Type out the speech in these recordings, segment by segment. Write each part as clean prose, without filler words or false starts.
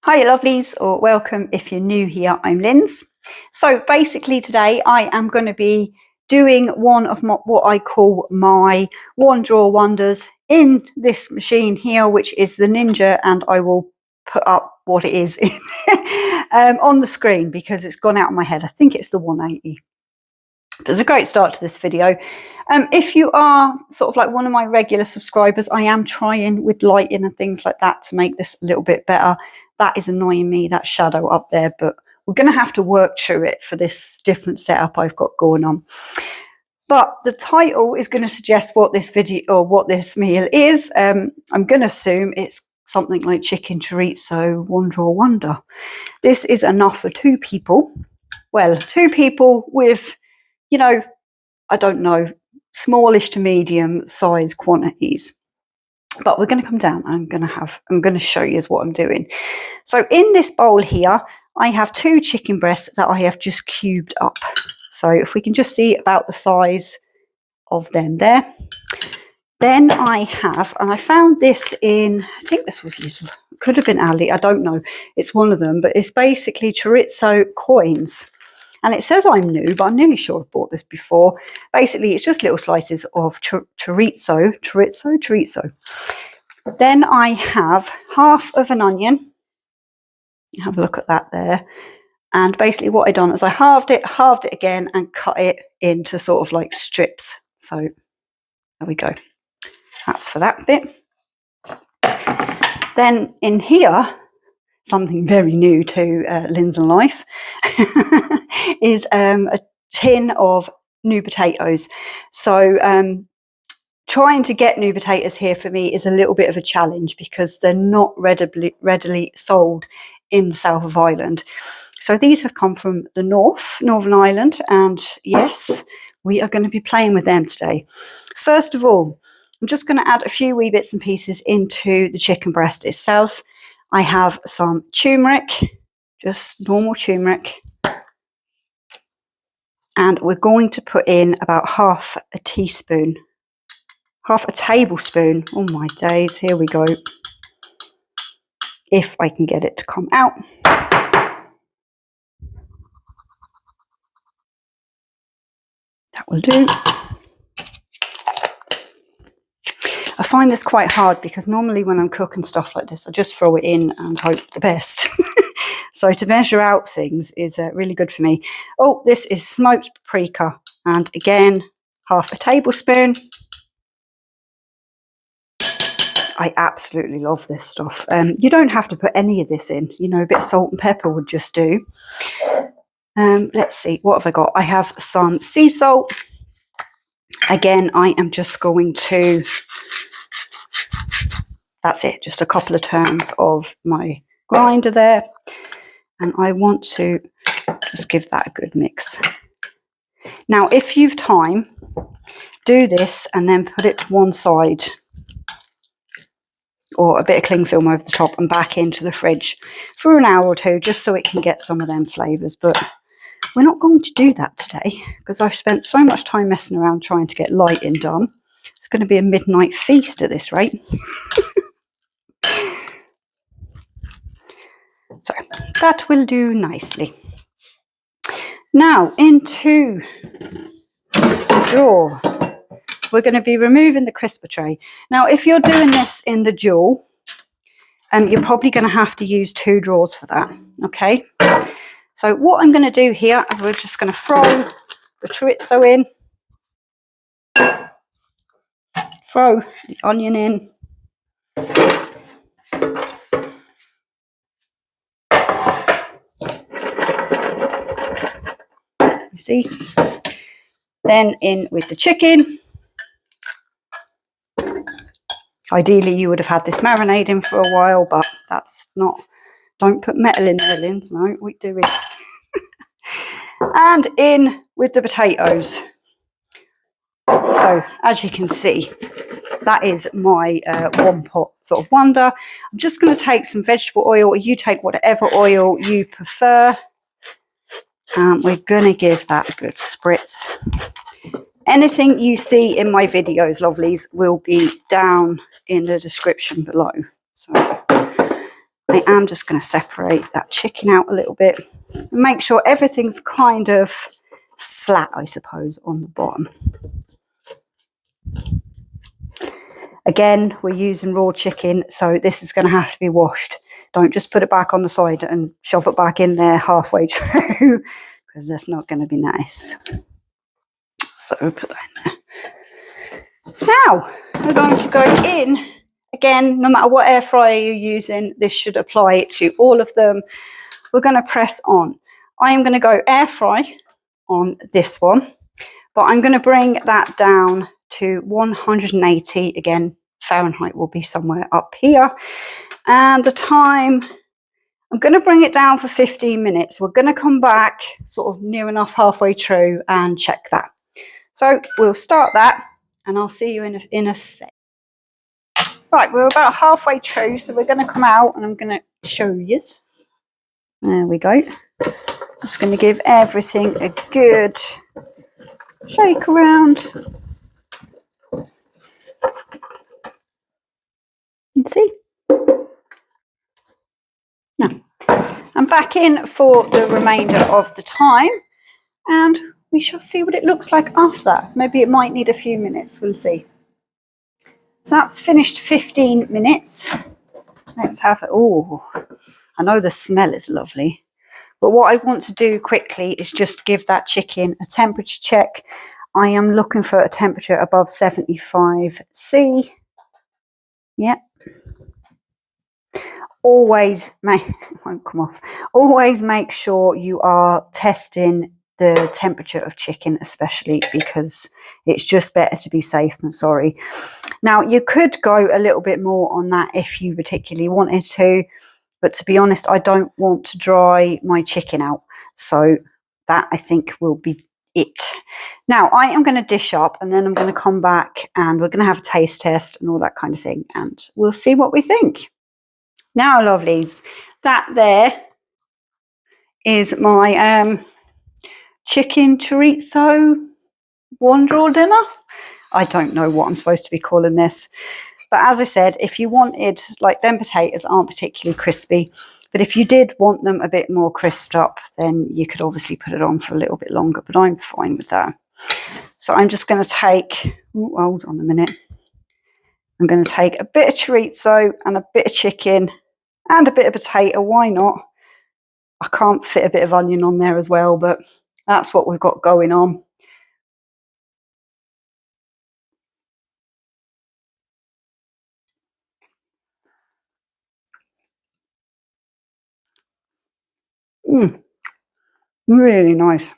Hi lovelies, or welcome if you're new here. I'm Linz. So basically today I am going to be doing one of what I call my one drawer wonders in this machine here, which is the Ninja, and I will put up what it is on the screen because it's gone out of my head. I think it's the 180. But it's a great start to this video. If you are sort of like one of my regular subscribers, I am trying with lighting and things like that to make this a little bit better. That is annoying me, that shadow up there, but we're going to have to work through it for this different setup I've got going on. But the title is going to suggest what this video or what this meal is. I'm going to assume it's something like chicken chorizo, one drawer wonder. This is enough for two people. Well, two people with, you know, I don't know, smallish to medium size quantities. But we're going to come down. I'm going to show you what I'm doing. So in this bowl here, I have two chicken breasts that I have just cubed up. So if we can just see about the size of them there. Then I have, and I found this in, I think this was Lidl, could have been Ali, I don't know. It's one of them, but it's basically chorizo coins. And it says I'm new, but I'm nearly sure I've bought this before. Basically, it's just little slices of chorizo. Then I have half of an onion. Have a look at that there. And basically what I've done is I halved it again, and cut it into sort of like strips. So there we go. That's for that bit. Then in here, something very new to Linds and Life is a tin of new potatoes. So trying to get new potatoes here for me is a little bit of a challenge because they're not readily sold in the south of Ireland. So these have come from the Northern Ireland, and yes, we are going to be playing with them today. First of all, I'm just going to add a few wee bits and pieces into the chicken breast itself. I have some turmeric, just normal turmeric. And we're going to put in about half a tablespoon. Oh my days, here we go. If I can get it to come out. That will do. I find this quite hard because normally when I'm cooking stuff like this, I just throw it in and hope for the best. So to measure out things is really good for me. Oh, this is smoked paprika. And again, half a tablespoon. I absolutely love this stuff. You don't have to put any of this in. You know, a bit of salt and pepper would just do. Let's see, what have I got? I have some sea salt. Again, I am just going to, that's it, just a couple of turns of my grinder there. And I want to just give that a good mix. Now, if you've time, do this and then put it to one side, or a bit of cling film over the top, and back into the fridge for an hour or two, just so it can get some of them flavours. But we're not going to do that today because I've spent so much time messing around trying to get lighting done. It's going to be a midnight feast at this rate. So that will do nicely. Now into the drawer. We're going to be removing the crisper tray. Now, if you're doing this in the dual, you're probably going to have to use two drawers for that, okay? So what I'm going to do here is we're just going to throw the chorizo in, throw the onion in, you see, then in with the chicken. Ideally, you would have had this marinating for a while, but that's not, don't put metal in there, Linz, no, we do it. And in with the potatoes. So, as you can see, that is my one pot sort of wonder. I'm just going to take some vegetable oil. You take whatever oil you prefer. And we're going to give that a good spritz. Anything you see in my videos, lovelies, will be down in the description below. So I am just going to separate that chicken out a little bit and make sure everything's kind of flat, I suppose, on the bottom. Again, we're using raw chicken, so this is going to have to be washed. Don't just put it back on the side and shove it back in there halfway through, because that's not going to be nice. So put that in there. Now, we're going to go in. Again, no matter what air fryer you're using, this should apply to all of them. We're going to press on. I am going to go air fry on this one, but I'm going to bring that down to 180. Again, Fahrenheit will be somewhere up here. And the time, I'm going to bring it down for 15 minutes. We're going to come back sort of near enough halfway through and check that. So we'll start that and I'll see you in a sec. Right, we're about halfway through, so we're going to come out and I'm going to show you. There we go. Just going to give everything a good shake around. And see? Now, I'm back in for the remainder of the time and we shall see what it looks like after that. Maybe it might need a few minutes, we'll see. So that's finished 15 minutes. Let's have it. Oh, I know the smell is lovely. But what I want to do quickly is just give that chicken a temperature check. I am looking for a temperature above 75°C. Yep. Always make, it won't come off. Always make sure you are testing the temperature of chicken, especially because it's just better to be safe than sorry. Now, you could go a little bit more on that if you particularly wanted to, but to be honest, I don't want to dry my chicken out. So that, I think, will be it. Now, I am going to dish up and then I'm going to come back and we're going to have a taste test and all that kind of thing. And we'll see what we think. Now, lovelies, that there is my chicken chorizo one-drawer dinner. I don't know what I'm supposed to be calling this. But as I said, if you wanted, like, them potatoes aren't particularly crispy, but if you did want them a bit more crisped up, then you could obviously put it on for a little bit longer, but I'm fine with that. So I'm just going to take, oh, hold on a minute. I'm going to take a bit of chorizo and a bit of chicken and a bit of potato. Why not? I can't fit a bit of onion on there as well, but that's what we've got going on. Really nice.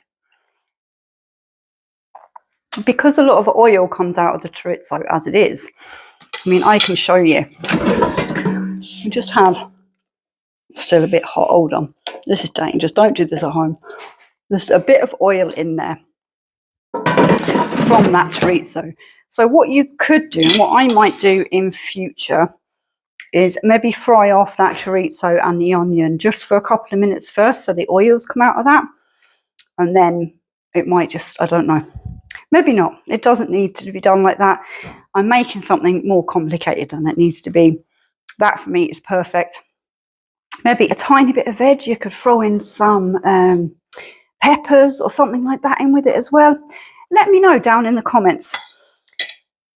Because a lot of oil comes out of the chorizo as it is, I mean, I can show you. You just have, still a bit hot, hold on. This is dangerous, don't do this at home. There's a bit of oil in there from that chorizo. So what you could do, and what I might do in future, is maybe fry off that chorizo and the onion just for a couple of minutes first so the oils come out of that. And then it might just, I don't know. Maybe not. It doesn't need to be done like that. I'm making something more complicated than it needs to be. That for me is perfect. Maybe a tiny bit of veg. You could throw in some peppers or something like that in with it as well. Let me know down in the comments.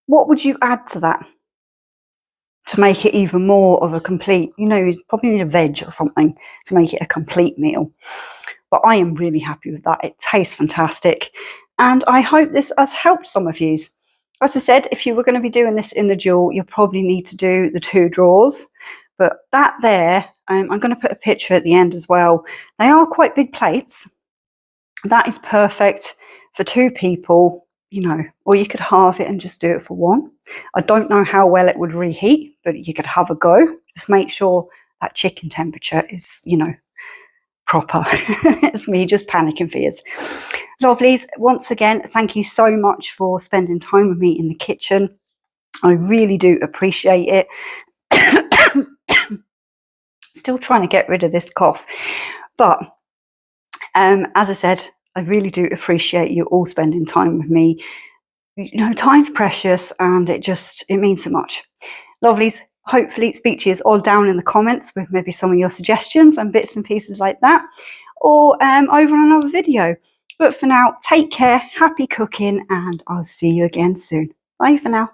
What would you add to that to make it even more of a complete, you know, you probably need a veg or something to make it a complete meal. But I am really happy with that. It tastes fantastic. And I hope this has helped some of you. As I said, if you were going to be doing this in the dual, you'll probably need to do the 2 drawers. But that there, I'm going to put a picture at the end as well. They are quite big plates. That is perfect for 2 people, you know, or you could halve it and just do it for 1. I don't know how well it would reheat, but you could have a go. Just make sure that chicken temperature is, you know, proper. It's me just panicking for you. Lovelies, once again, thank you so much for spending time with me in the kitchen. I really do appreciate it. Still trying to get rid of this cough. But as I said, I really do appreciate you all spending time with me. You know, time's precious and it means so much. Lovelies, hopefully speak to you all down in the comments with maybe some of your suggestions and bits and pieces like that, or over on another video. But for now, take care, happy cooking, and I'll see you again soon. Bye for now.